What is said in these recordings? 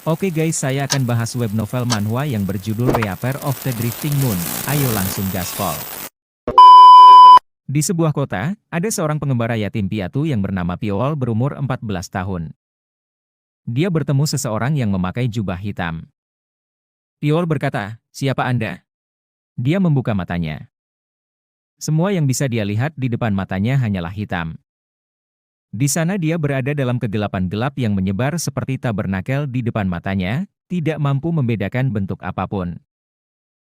Oke guys, saya akan bahas web novel manhwa yang berjudul Reaper of the Drifting Moon. Ayo langsung gaspol. Di sebuah kota, ada seorang pengembara yatim piatu yang bernama Piol berumur 14 tahun. Dia bertemu seseorang yang memakai jubah hitam. Piol berkata, "Siapa Anda?" Dia membuka matanya. Semua yang bisa dia lihat di depan matanya hanyalah hitam. Di sana dia berada dalam kegelapan gelap yang menyebar seperti tabernakel di depan matanya, tidak mampu membedakan bentuk apapun.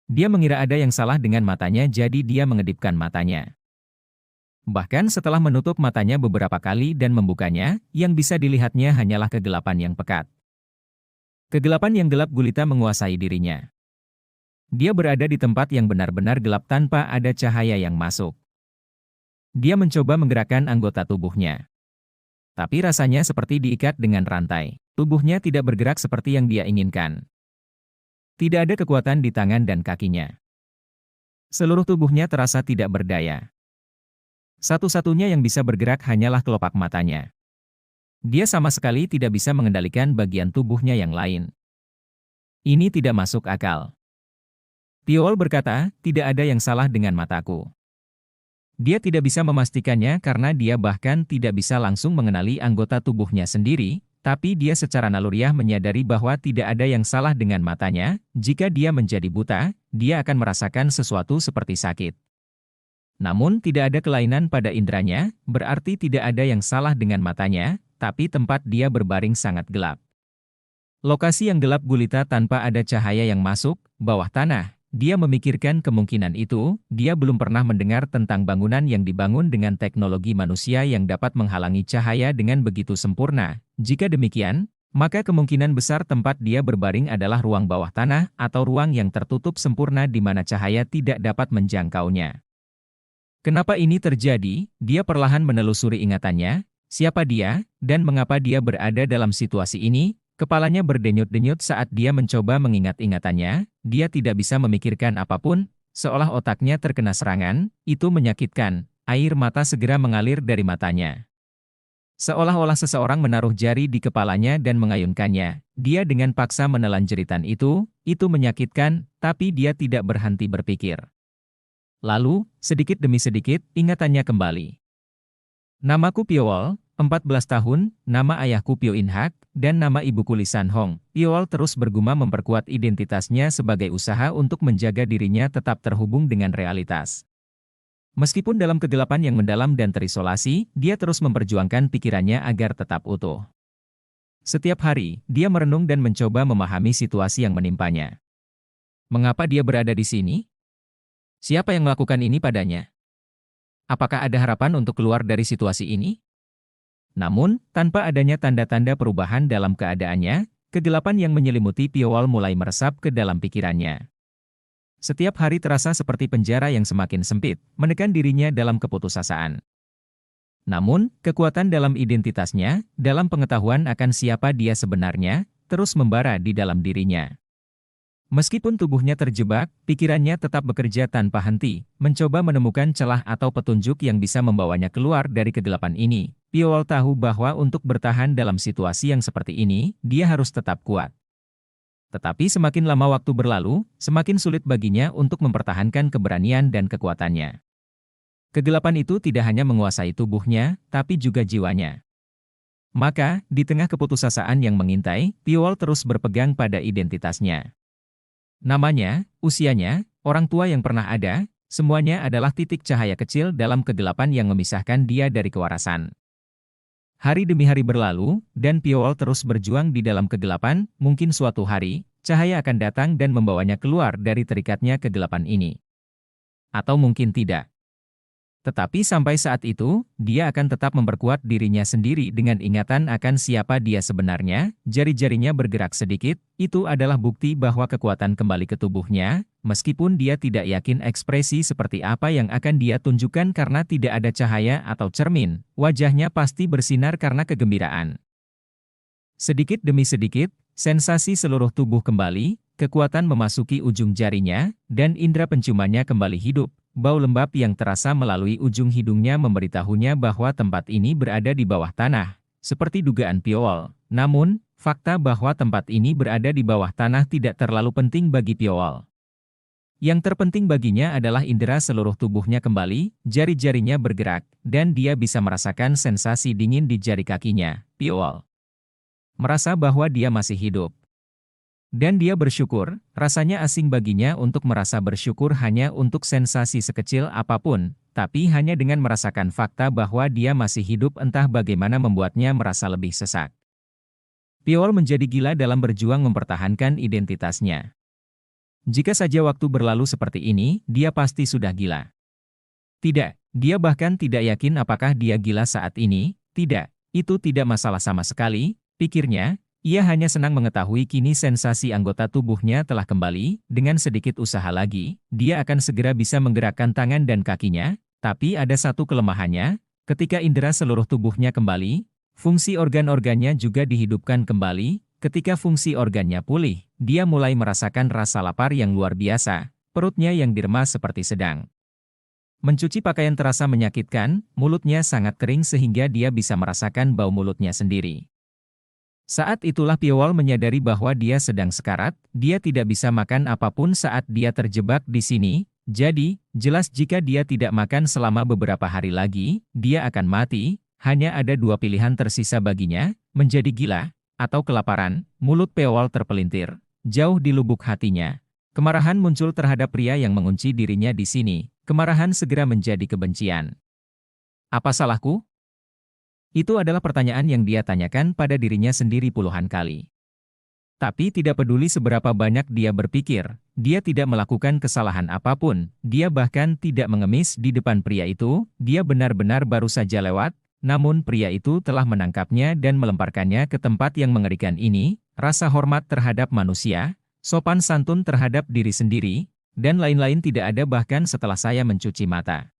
Dia mengira ada yang salah dengan matanya, jadi dia mengedipkan matanya. Bahkan setelah menutup matanya beberapa kali dan membukanya, yang bisa dilihatnya hanyalah kegelapan yang pekat. Kegelapan yang gelap gulita menguasai dirinya. Dia berada di tempat yang benar-benar gelap tanpa ada cahaya yang masuk. Dia mencoba menggerakkan anggota tubuhnya. Tapi rasanya seperti diikat dengan rantai. Tubuhnya tidak bergerak seperti yang dia inginkan. Tidak ada kekuatan di tangan dan kakinya. Seluruh tubuhnya terasa tidak berdaya. Satu-satunya yang bisa bergerak hanyalah kelopak matanya. Dia sama sekali tidak bisa mengendalikan bagian tubuhnya yang lain. Ini tidak masuk akal. Piol berkata, "Tidak ada yang salah dengan mataku." Dia tidak bisa memastikannya karena dia bahkan tidak bisa langsung mengenali anggota tubuhnya sendiri, tapi dia secara naluriah menyadari bahwa tidak ada yang salah dengan matanya. Jika dia menjadi buta, dia akan merasakan sesuatu seperti sakit. Namun tidak ada kelainan pada indranya, berarti tidak ada yang salah dengan matanya, tapi tempat dia berbaring sangat gelap. Lokasi yang gelap gulita tanpa ada cahaya yang masuk, bawah tanah. Dia memikirkan kemungkinan itu. Dia belum pernah mendengar tentang bangunan yang dibangun dengan teknologi manusia yang dapat menghalangi cahaya dengan begitu sempurna. Jika demikian, maka kemungkinan besar tempat dia berbaring adalah ruang bawah tanah atau ruang yang tertutup sempurna di mana cahaya tidak dapat menjangkaunya. Kenapa ini terjadi? Dia perlahan menelusuri ingatannya, siapa dia, dan mengapa dia berada dalam situasi ini. Kepalanya berdenyut-denyut saat dia mencoba mengingat ingatannya. Dia tidak bisa memikirkan apapun, seolah otaknya terkena serangan. Itu menyakitkan. Air mata segera mengalir dari matanya. Seolah-olah seseorang menaruh jari di kepalanya dan mengayunkannya. Dia dengan paksa menelan jeritan itu menyakitkan, tapi dia tidak berhenti berpikir. Lalu, sedikit demi sedikit, ingatannya kembali. Namaku Piol, 14 tahun, nama ayahku Pyo In-hak, dan nama ibuku Lee San-hong. Piol terus bergumam memperkuat identitasnya sebagai usaha untuk menjaga dirinya tetap terhubung dengan realitas. Meskipun dalam kegelapan yang mendalam dan terisolasi, dia terus memperjuangkan pikirannya agar tetap utuh. Setiap hari, dia merenung dan mencoba memahami situasi yang menimpanya. Mengapa dia berada di sini? Siapa yang melakukan ini padanya? Apakah ada harapan untuk keluar dari situasi ini? Namun, tanpa adanya tanda-tanda perubahan dalam keadaannya, kegelapan yang menyelimuti Piol mulai meresap ke dalam pikirannya. Setiap hari terasa seperti penjara yang semakin sempit, menekan dirinya dalam keputusasaan. Namun, kekuatan dalam identitasnya, dalam pengetahuan akan siapa dia sebenarnya, terus membara di dalam dirinya. Meskipun tubuhnya terjebak, pikirannya tetap bekerja tanpa henti, mencoba menemukan celah atau petunjuk yang bisa membawanya keluar dari kegelapan ini. Piol tahu bahwa untuk bertahan dalam situasi yang seperti ini, dia harus tetap kuat. Tetapi semakin lama waktu berlalu, semakin sulit baginya untuk mempertahankan keberanian dan kekuatannya. Kegelapan itu tidak hanya menguasai tubuhnya, tapi juga jiwanya. Maka, di tengah keputusasaan yang mengintai, Piol terus berpegang pada identitasnya. Namanya, usianya, orang tua yang pernah ada, semuanya adalah titik cahaya kecil dalam kegelapan yang memisahkan dia dari kewarasan. Hari demi hari berlalu, dan Piol terus berjuang di dalam kegelapan. Mungkin suatu hari, cahaya akan datang dan membawanya keluar dari terikatnya kegelapan ini. Atau mungkin tidak. Tetapi sampai saat itu, dia akan tetap memperkuat dirinya sendiri dengan ingatan akan siapa dia sebenarnya. Jari-jarinya bergerak sedikit, itu adalah bukti bahwa kekuatan kembali ke tubuhnya, meskipun dia tidak yakin ekspresi seperti apa yang akan dia tunjukkan karena tidak ada cahaya atau cermin, wajahnya pasti bersinar karena kegembiraan. Sedikit demi sedikit, sensasi seluruh tubuh kembali, kekuatan memasuki ujung jarinya, dan indera penciumannya kembali hidup. Bau lembab yang terasa melalui ujung hidungnya memberitahunya bahwa tempat ini berada di bawah tanah, seperti dugaan Piol. Namun, Fakta bahwa tempat ini berada di bawah tanah tidak terlalu penting bagi Piowol. Yang terpenting baginya adalah indera seluruh tubuhnya kembali, jari-jarinya bergerak, dan dia bisa merasakan sensasi dingin di jari kakinya. Piowol merasa bahwa dia masih hidup. Dan dia bersyukur, rasanya asing baginya untuk merasa bersyukur hanya untuk sensasi sekecil apapun, tapi hanya dengan merasakan fakta bahwa dia masih hidup entah bagaimana membuatnya merasa lebih sesak. Piowol menjadi gila dalam berjuang mempertahankan identitasnya. Jika saja waktu berlalu seperti ini, dia pasti sudah gila. Tidak, dia bahkan tidak yakin apakah dia gila saat ini. Tidak, itu tidak masalah sama sekali, pikirnya. Ia hanya senang mengetahui kini sensasi anggota tubuhnya telah kembali. Dengan sedikit usaha lagi, dia akan segera bisa menggerakkan tangan dan kakinya. Tapi ada satu kelemahannya, ketika indera seluruh tubuhnya kembali, fungsi organ-organnya juga dihidupkan kembali. Ketika fungsi organnya pulih, dia mulai merasakan rasa lapar yang luar biasa, perutnya yang diremas seperti sedang mencuci pakaian terasa menyakitkan, mulutnya sangat kering sehingga dia bisa merasakan bau mulutnya sendiri. Saat itulah Piowol menyadari bahwa dia sedang sekarat, dia tidak bisa makan apapun saat dia terjebak di sini, jadi, jelas jika dia tidak makan selama beberapa hari lagi, dia akan mati. Hanya ada dua pilihan tersisa baginya, menjadi gila, atau kelaparan. Mulut Piowol terpelintir, jauh di lubuk hatinya. Kemarahan muncul terhadap pria yang mengunci dirinya di sini. Kemarahan segera menjadi kebencian. Apa salahku? Itu adalah pertanyaan yang dia tanyakan pada dirinya sendiri puluhan kali. Tapi tidak peduli seberapa banyak dia berpikir, dia tidak melakukan kesalahan apapun. Dia bahkan tidak mengemis di depan pria itu. Dia benar-benar baru saja lewat. Namun pria itu telah menangkapnya dan melemparkannya ke tempat yang mengerikan ini. Rasa hormat terhadap manusia, sopan santun terhadap diri sendiri, dan lain-lain tidak ada bahkan setelah saya mencuci mata.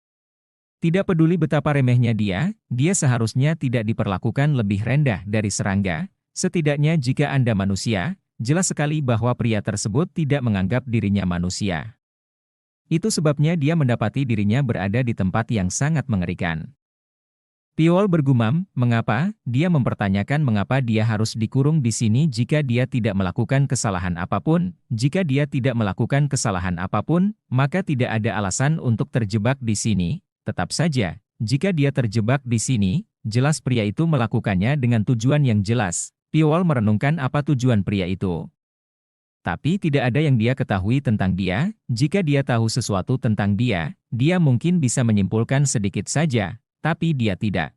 Tidak peduli betapa remehnya dia seharusnya tidak diperlakukan lebih rendah dari serangga. Setidaknya jika Anda manusia, jelas sekali bahwa pria tersebut tidak menganggap dirinya manusia. Itu sebabnya dia mendapati dirinya berada di tempat yang sangat mengerikan. Piowol bergumam, mengapa? Dia mempertanyakan mengapa dia harus dikurung di sini jika dia tidak melakukan kesalahan apapun. Jika dia tidak melakukan kesalahan apapun, maka tidak ada alasan untuk terjebak di sini. Tetap saja, jika dia terjebak di sini, jelas pria itu melakukannya dengan tujuan yang jelas. Piowol merenungkan apa tujuan pria itu. Tapi tidak ada yang dia ketahui tentang dia. Jika dia tahu sesuatu tentang dia mungkin bisa menyimpulkan sedikit saja. Tapi dia tidak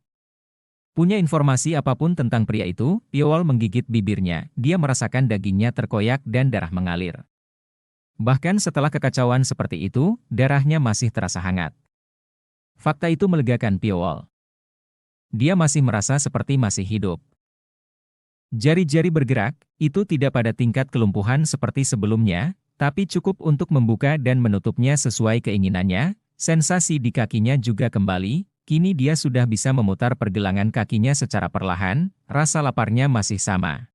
punya informasi apapun tentang pria itu. Piowol menggigit bibirnya, dia merasakan dagingnya terkoyak dan darah mengalir. Bahkan setelah kekacauan seperti itu, darahnya masih terasa hangat. Fakta itu melegakan Piowol. Dia masih merasa seperti masih hidup. Jari-jari bergerak, itu tidak pada tingkat kelumpuhan seperti sebelumnya, tapi cukup untuk membuka dan menutupnya sesuai keinginannya. Sensasi di kakinya juga kembali. Kini dia sudah bisa memutar pergelangan kakinya secara perlahan, rasa laparnya masih sama.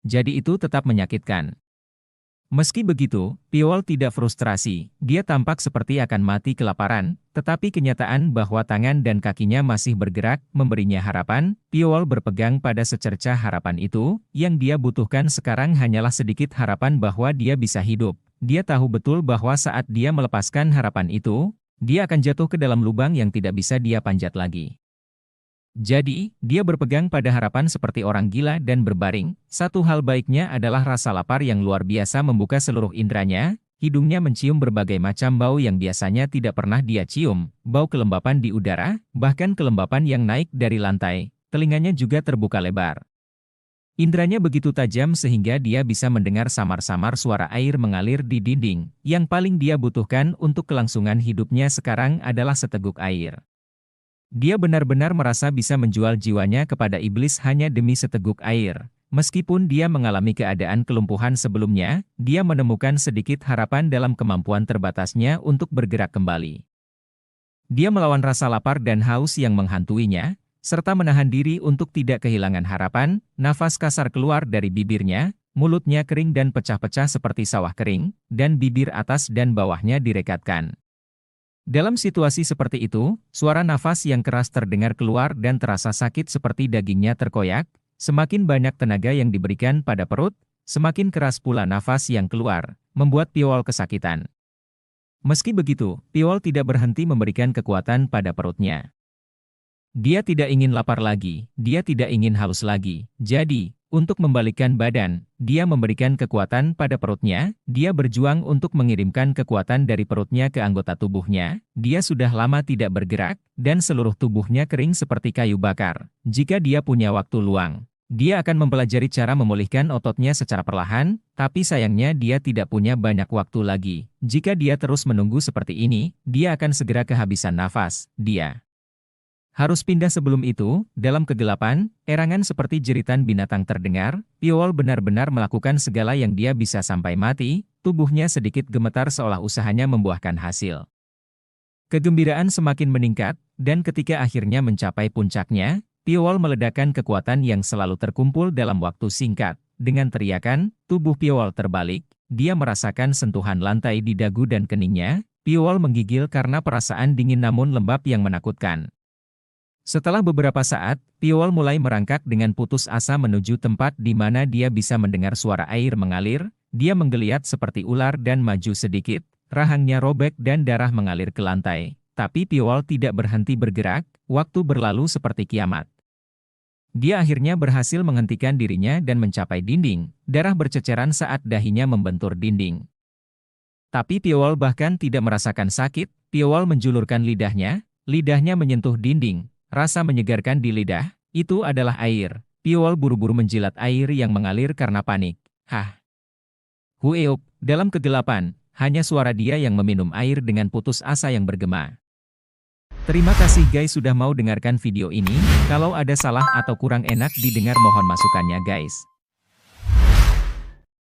Jadi itu tetap menyakitkan. Meski begitu, Piowol tidak frustrasi, dia tampak seperti akan mati kelaparan, tetapi kenyataan bahwa tangan dan kakinya masih bergerak memberinya harapan. Piowol berpegang pada secercah harapan itu, yang dia butuhkan sekarang hanyalah sedikit harapan bahwa dia bisa hidup. Dia tahu betul bahwa saat dia melepaskan harapan itu, dia akan jatuh ke dalam lubang yang tidak bisa dia panjat lagi. Jadi, dia berpegang pada harapan seperti orang gila dan berbaring. Satu hal baiknya adalah rasa lapar yang luar biasa membuka seluruh indranya. Hidungnya mencium berbagai macam bau yang biasanya tidak pernah dia cium. Bau kelembapan di udara, bahkan kelembapan yang naik dari lantai. Telinganya juga terbuka lebar. Indranya begitu tajam sehingga dia bisa mendengar samar-samar suara air mengalir di dinding. Yang paling dia butuhkan untuk kelangsungan hidupnya sekarang adalah seteguk air. Dia benar-benar merasa bisa menjual jiwanya kepada iblis hanya demi seteguk air. Meskipun dia mengalami keadaan kelumpuhan sebelumnya, dia menemukan sedikit harapan dalam kemampuan terbatasnya untuk bergerak kembali. Dia melawan rasa lapar dan haus yang menghantuinya, serta menahan diri untuk tidak kehilangan harapan. Nafas kasar keluar dari bibirnya, mulutnya kering dan pecah-pecah seperti sawah kering, dan bibir atas dan bawahnya direkatkan. Dalam situasi seperti itu, suara nafas yang keras terdengar keluar dan terasa sakit seperti dagingnya terkoyak. Semakin banyak tenaga yang diberikan pada perut, semakin keras pula nafas yang keluar, membuat Piowol kesakitan. Meski begitu, Piowol tidak berhenti memberikan kekuatan pada perutnya. Dia tidak ingin lapar lagi, dia tidak ingin haus lagi. Jadi, untuk membalikkan badan, dia memberikan kekuatan pada perutnya, dia berjuang untuk mengirimkan kekuatan dari perutnya ke anggota tubuhnya. Dia sudah lama tidak bergerak, dan seluruh tubuhnya kering seperti kayu bakar. Jika dia punya waktu luang, dia akan mempelajari cara memulihkan ototnya secara perlahan, tapi sayangnya dia tidak punya banyak waktu lagi. Jika dia terus menunggu seperti ini, dia akan segera kehabisan nafas. Dia harus pindah sebelum itu. Dalam kegelapan, erangan seperti jeritan binatang terdengar. Piowol benar-benar melakukan segala yang dia bisa sampai mati. Tubuhnya sedikit gemetar seolah usahanya membuahkan hasil. Kegembiraan semakin meningkat, dan ketika akhirnya mencapai puncaknya, Piowol meledakkan kekuatan yang selalu terkumpul dalam waktu singkat. Dengan teriakan, tubuh Piowol terbalik. Dia merasakan sentuhan lantai di dagu dan keningnya. Piowol menggigil karena perasaan dingin namun lembab yang menakutkan. Setelah beberapa saat, Piowol mulai merangkak dengan putus asa menuju tempat di mana dia bisa mendengar suara air mengalir. Dia menggeliat seperti ular dan maju sedikit. Rahangnya robek dan darah mengalir ke lantai. Tapi Piowol tidak berhenti bergerak. Waktu berlalu seperti kiamat. Dia akhirnya berhasil menghentikan dirinya dan mencapai dinding. Darah berceceran saat dahinya membentur dinding. Tapi Piowol bahkan tidak merasakan sakit. Piowol menjulurkan lidahnya. Lidahnya menyentuh dinding. Rasa menyegarkan di lidah. Itu adalah air. Piowol buru-buru menjilat air yang mengalir karena panik. Hah! Hueop! Dalam kegelapan, hanya suara dia yang meminum air dengan putus asa yang bergema. Terima kasih guys sudah mau dengarkan video ini. Kalau ada salah atau kurang enak didengar mohon masukannya guys.